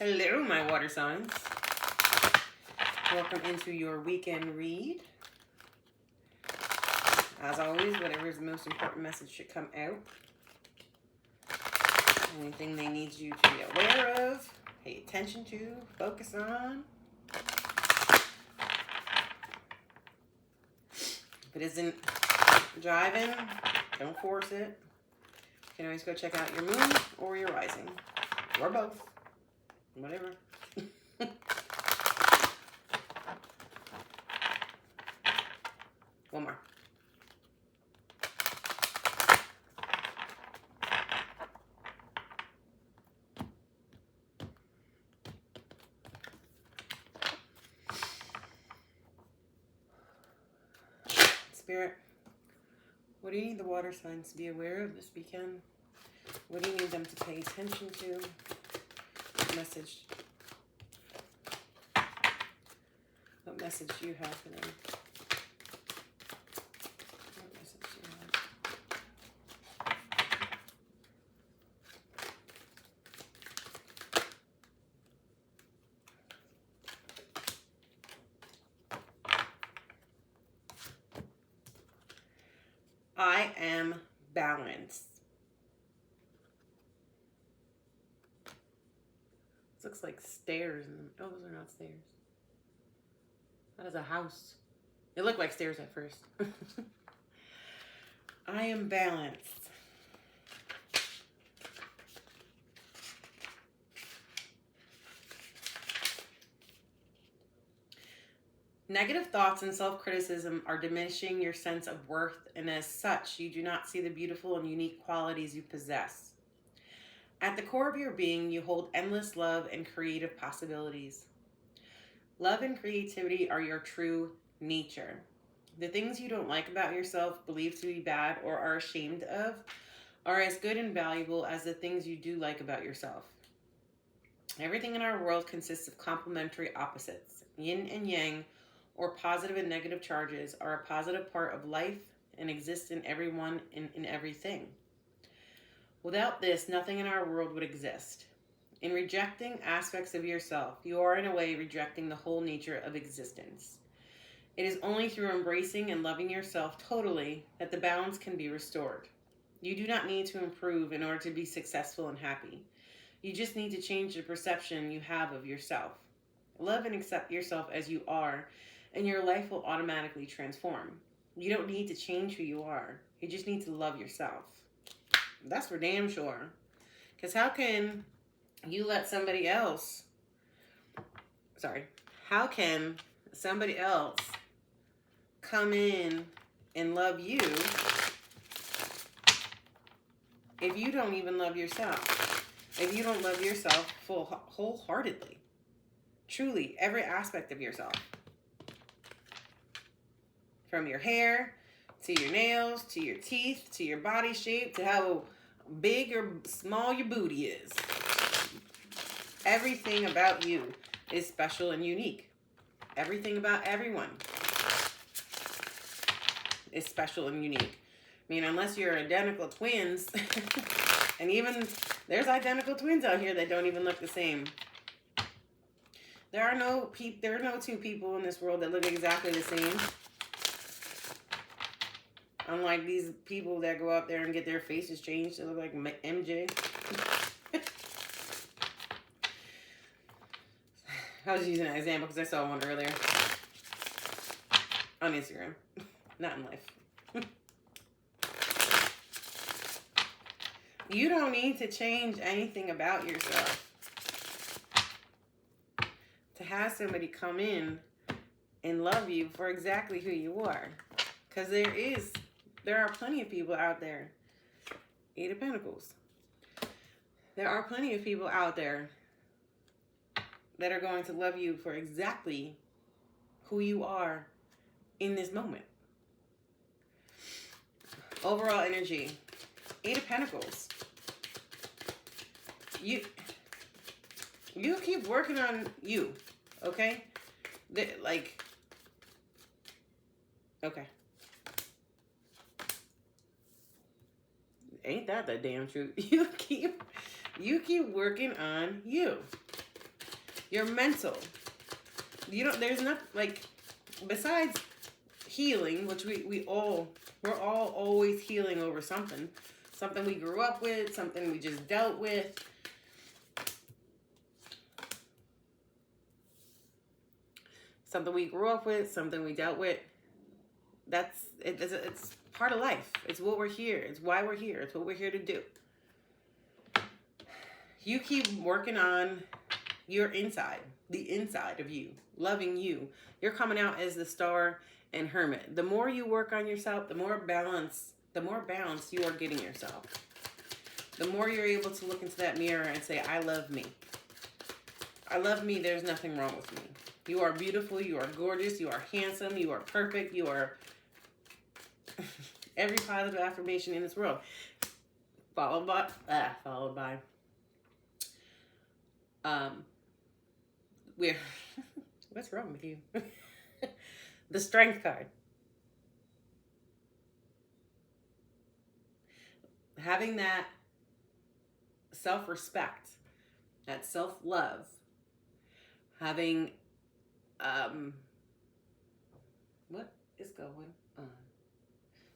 Hello, my water signs. Welcome into your weekend read. As always, whatever is the most important message should come out. Anything they need you to be aware of, pay attention to, focus on. If it isn't driving, don't force it. You can always go check out your moon or your rising, or both. Whatever. One more. Spirit, what do you need the water signs to be aware of this weekend? What do you need them to pay attention to? What message do you have for them? What message do you have? I am balanced. This looks like stairs. Oh, those are not stairs. That is a house. It looked like stairs at first. I am balanced. Negative thoughts and self-criticism are diminishing your sense of worth, and as such, you do not see the beautiful and unique qualities you possess. At the core of your being, you hold endless love and creative possibilities. Love and creativity are your true nature. The things you don't like about yourself, believe to be bad, or are ashamed of, are as good and valuable as the things you do like about yourself. Everything in our world consists of complementary opposites. Yin and yang, or positive and negative charges, are a positive part of life and exist in everyone and in everything. Without this, nothing in our world would exist. In rejecting aspects of yourself, you are in a way rejecting the whole nature of existence. It is only through embracing and loving yourself totally that the balance can be restored. You do not need to improve in order to be successful and happy. You just need to change the perception you have of yourself. Love and accept yourself as you are, and your life will automatically transform. You don't need to change who you are. You just need to love yourself. That's for damn sure. Because how can somebody else come in and love you if you don't even love yourself? If you don't love yourself wholeheartedly, truly, every aspect of yourself. From your hair, to your nails, to your teeth, to your body shape, to how big or small your booty is. Everything about you is special and unique. Everything about everyone is special and unique. I mean, unless you're identical twins, and even there's identical twins out here that don't even look the same. There are no two people in this world that look exactly the same. Unlike these people that go out there and get their faces changed to look like MJ. I was using that example because I saw one earlier. On Instagram. Not in life. You don't need to change anything about yourself to have somebody come in and love you for exactly who you are. Because there are plenty of people out there. Eight of Pentacles. There are plenty of people out there that are going to love you for exactly who you are in this moment. Overall energy. Eight of Pentacles. You keep working on you, okay? Okay. Ain't that the damn truth? You keep working on you. Your mental. You don't, there's not, like, besides healing, which we're all always healing over something. Something we grew up with, something we just dealt with. Something we grew up with, something we dealt with. That's it. It's part of life. It's what we're here. It's why we're here. It's what we're here to do. You keep working on your inside, the inside of you, loving you. You're coming out as the star and hermit. The more you work on yourself, the more balance you are getting yourself. The more you're able to look into that mirror and say, I love me. I love me. There's nothing wrong with me. You are beautiful. You are gorgeous. You are handsome. You are perfect. You are every positive affirmation in this world. Followed by we're what's wrong with you? The Strength card. Having that self-respect, that self-love, having what is going on?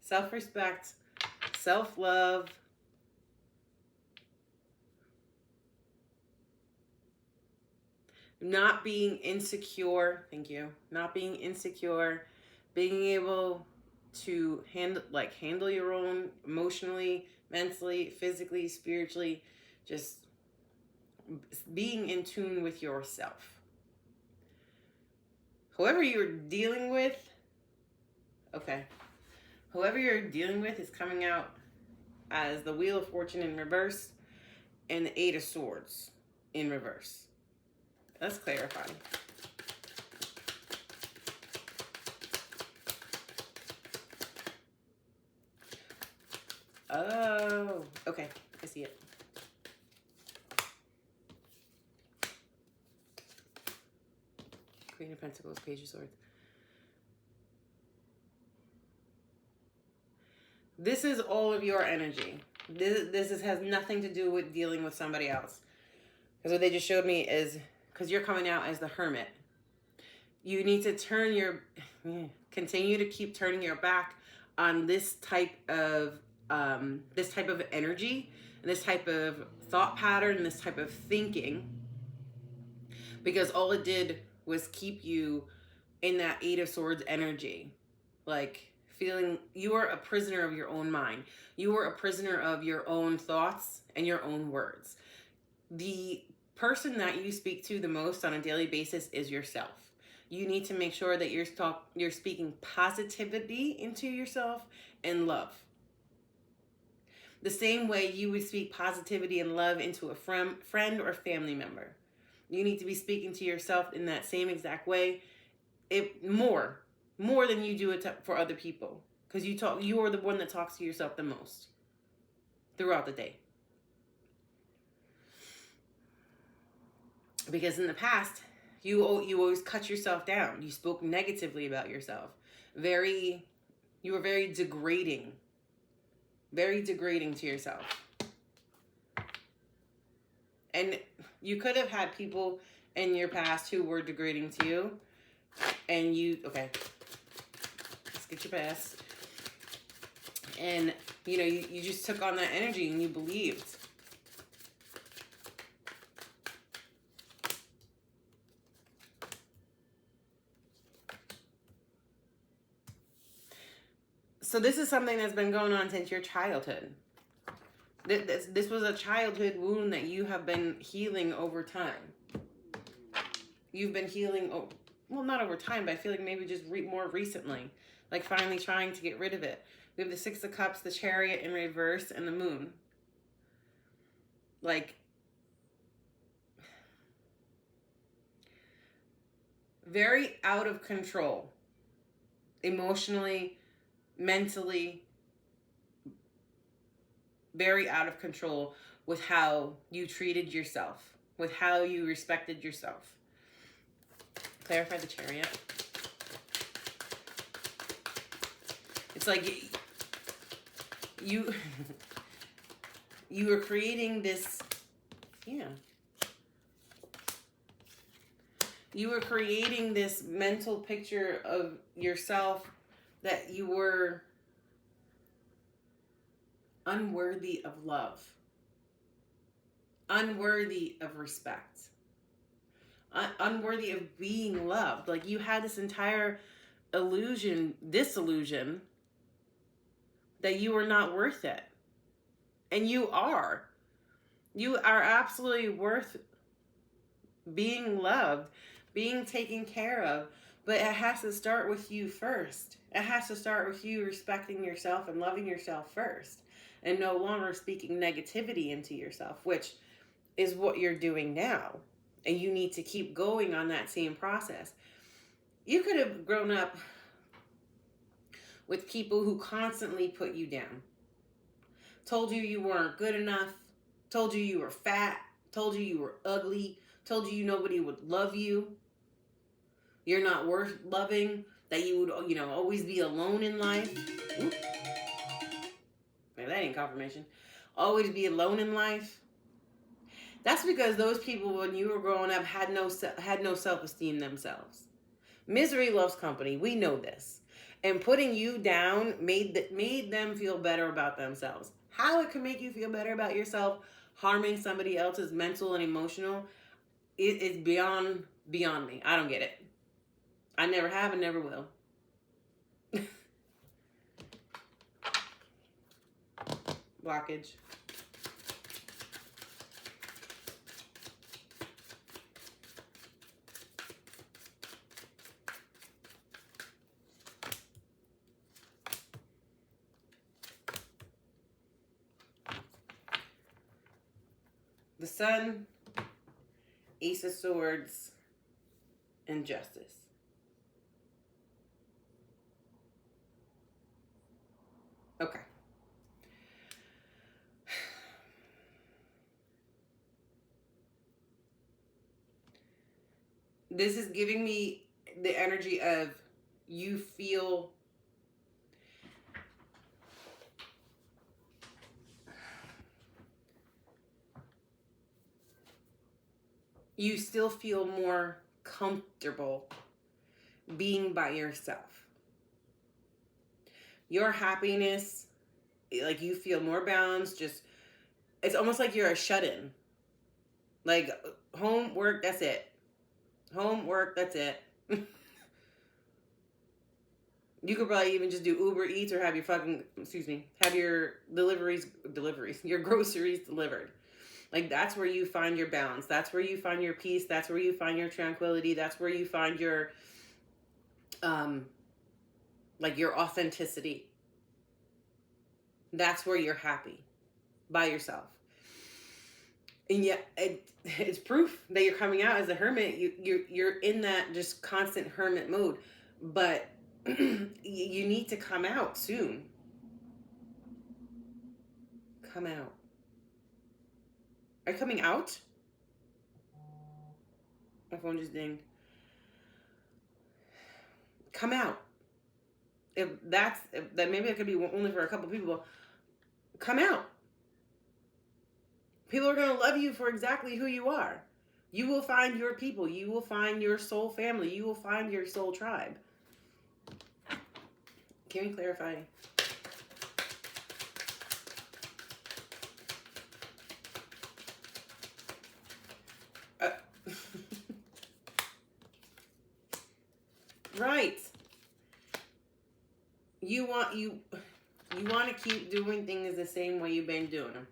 Self-respect, self-love, not being insecure. Thank you. Not being insecure, being able to handle your own emotionally, mentally, physically, spiritually, just being in tune with yourself. Whoever you're dealing with, whoever you're dealing with is coming out as the Wheel of Fortune in reverse and the Eight of Swords in reverse. Let's clarify. Oh, okay. I see it. Queen of Pentacles, Page of Swords. This is all of your energy. This has nothing to do with dealing with somebody else. Because what they just showed me is, because you're coming out as the Hermit, you need to continue to keep turning your back on this type of energy, and this type of thought pattern, and this type of thinking, because all it did was keep you in that Eight of Swords energy, like feeling you are a prisoner of your own mind. You are a prisoner of your own thoughts and your own words. The person that you speak to the most on a daily basis is yourself. You need to make sure that you're speaking positivity into yourself and love. The same way you would speak positivity and love into a friend or family member. You need to be speaking to yourself in that same exact way, more than you do it for other people. Because you are the one that talks to yourself the most throughout the day. Because in the past, you always cut yourself down. You spoke negatively about yourself. You were very degrading to yourself. And you could have had people in your past who were degrading to you, and let's get your pass. And, you just took on that energy and you believed. So this is something that's been going on since your childhood. This was a childhood wound that you have been healing over time. You've been healing, well, not over time, but I feel like maybe just more recently. Like finally trying to get rid of it. We have the Six of Cups, the Chariot in reverse, and the Moon. Like, very out of control. Emotionally, mentally, very out of control with how you treated yourself, with how you respected yourself. Clarify the Chariot. It's like you were creating this, You were creating this mental picture of yourself that you were unworthy of love, unworthy of respect, unworthy of being loved. Like you had this entire disillusion that you were not worth it. And you are. You are absolutely worth being loved, being taken care of. But it has to start with you first. It has to start with you respecting yourself and loving yourself first. And no longer speaking negativity into yourself, which is what you're doing now. And you need to keep going on that same process. You could have grown up with people who constantly put you down. Told you you weren't good enough. Told you you were fat. Told you you were ugly. Told you nobody would love you. You're not worth loving. That you would, always be alone in life. Oop. Man, that ain't confirmation. Always be alone in life. That's because those people, when you were growing up, had no self-esteem themselves. Misery loves company. We know this. And putting you down made them feel better about themselves. How it can make you feel better about yourself, harming somebody else's mental and emotional, it's beyond me. I don't get it. I never have and never will. Blockage. The Sun, Ace of Swords, and Justice. Okay. This is giving me the energy of you feel you still feel more comfortable being by yourself. Your happiness, like you feel more balanced, it's almost like you're a shut-in. Like home, work, that's it. Home, work, that's it. You could probably even just do Uber Eats or have your have your your groceries delivered. Like that's where you find your balance. That's where you find your peace. That's where you find your tranquility. That's where you find your, your authenticity. That's where you're happy by yourself. And yet it's proof that you're coming out as a hermit. You're in that just constant hermit mode, but you need to come out soon. Come out. Are you coming out? My phone just dinged. Come out. If that maybe it could be only for a couple people. Come out. People are going to love you for exactly who you are. You will find your people. You will find your soul family. You will find your soul tribe. Can we clarify? Right. You want to keep doing things the same way you've been doing them.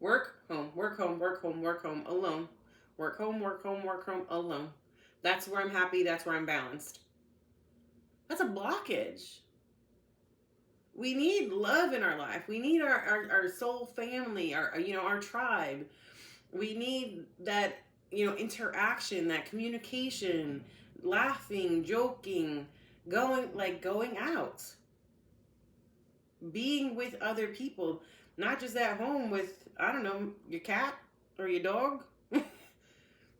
Work, home, work, home, work, home, work, home, alone. Work, home, work, home, work, home, alone. That's where I'm happy. That's where I'm balanced. That's a blockage. We need love in our life. We need our soul family, our tribe. We need that, interaction, that communication, laughing, joking, going out. Being with other people, not just at home with, I don't know, your cat or your dog.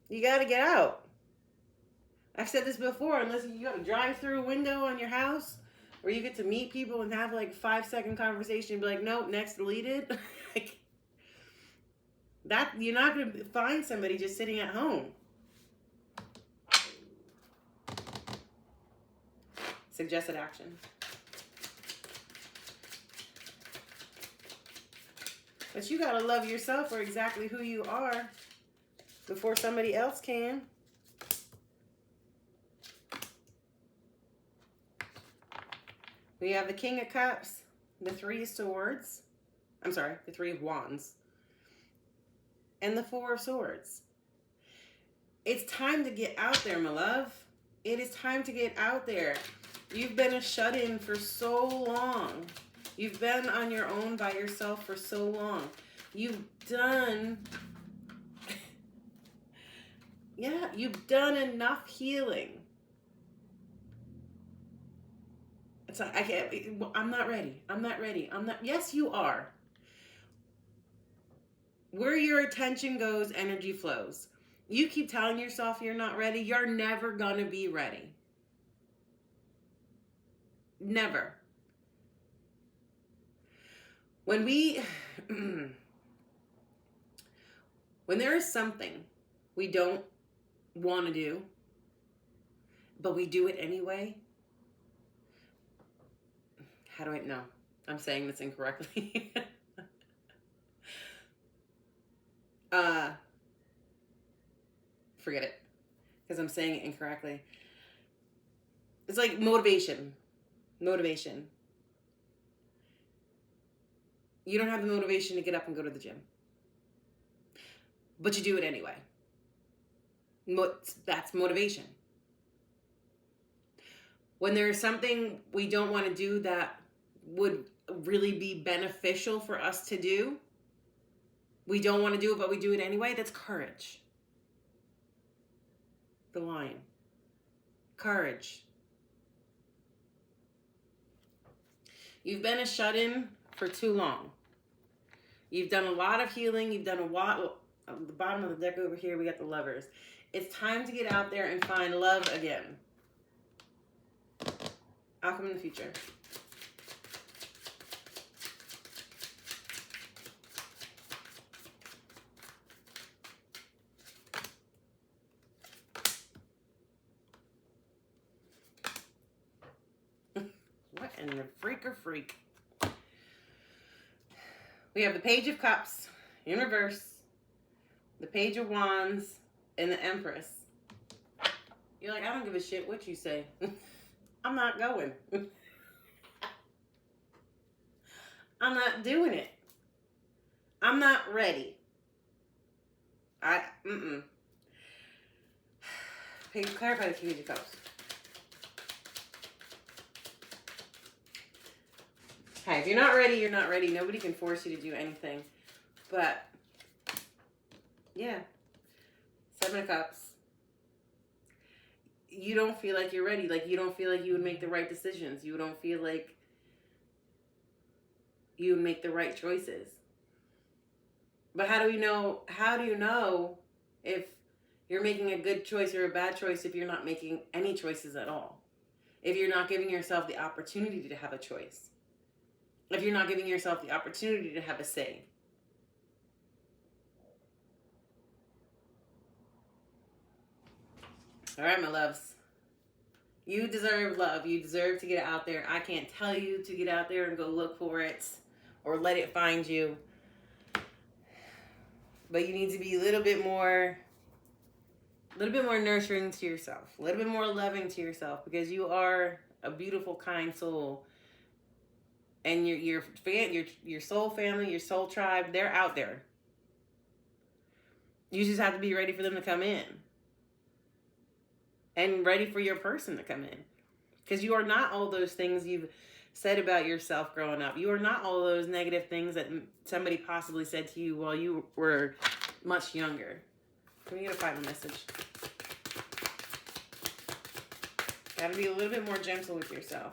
You got to get out. I've said this before, unless you got a drive-through window on your house where you get to meet people and have 5-second conversation and be like, nope, next, deleted. That you're not going to find somebody just sitting at home. Suggested action. But you gotta love yourself for exactly who you are before somebody else can. We have the King of Cups, the Three of Swords. I'm sorry, the Three of Wands. And the Four of Swords. It's time to get out there, my love. It is time to get out there. You've been a shut-in for so long. You've been on your own by yourself for so long. You've done... yeah, you've done enough healing. It's like, I'm not ready. I'm not ready. Yes, you are. Where your attention goes, energy flows. You keep telling yourself you're not ready, you're never gonna be ready. Never. When there is something we don't want to do, but we do it anyway. How do I know? I'm saying this incorrectly. Forget it, because I'm saying it incorrectly. It's like motivation. Motivation. You don't have the motivation to get up and go to the gym, but you do it anyway. That's motivation. When there's something we don't want to do that would really be beneficial for us to do, we don't want to do it, but we do it anyway, that's courage. The Lion. Courage. You've been a shut-in for too long. You've done a lot of healing. You've done a lot. On the bottom of the deck over here, we got the Lovers. It's time to get out there and find love again. I'll come in the future. What in the freak? We have the Page of Cups in reverse, the Page of Wands, and the Empress. You're like, I don't give a shit what you say. I'm not going. I'm not doing it. I'm not ready. Clarify the Page of Cups. Hey, if you're not ready, you're not ready. Nobody can force you to do anything. But, yeah. Seven of Cups. You don't feel like you're ready. Like, you don't feel like you would make the right decisions. You don't feel like you would make the right choices. But how do you know if you're making a good choice or a bad choice if you're not making any choices at all? If you're not giving yourself the opportunity to have a choice? If you're not giving yourself the opportunity to have a say? All right, my loves. You deserve love. You deserve to get out there. I can't tell you to get out there and go look for it or let it find you. But you need to be a little bit more nurturing to yourself, a little bit more loving to yourself, because you are a beautiful, kind soul. And your soul family, your soul tribe, they're out there. You just have to be ready for them to come in. And ready for your person to come in. Because you are not all those things you've said about yourself growing up. You are not all those negative things that somebody possibly said to you while you were much younger. Can we get a final message? Got to be a little bit more gentle with yourself.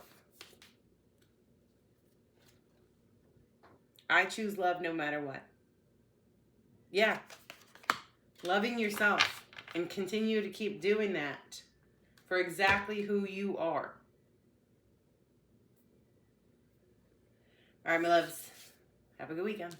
I choose love no matter what. Yeah. Loving yourself. And continue to keep doing that for exactly who you are. All right, my loves. Have a good weekend.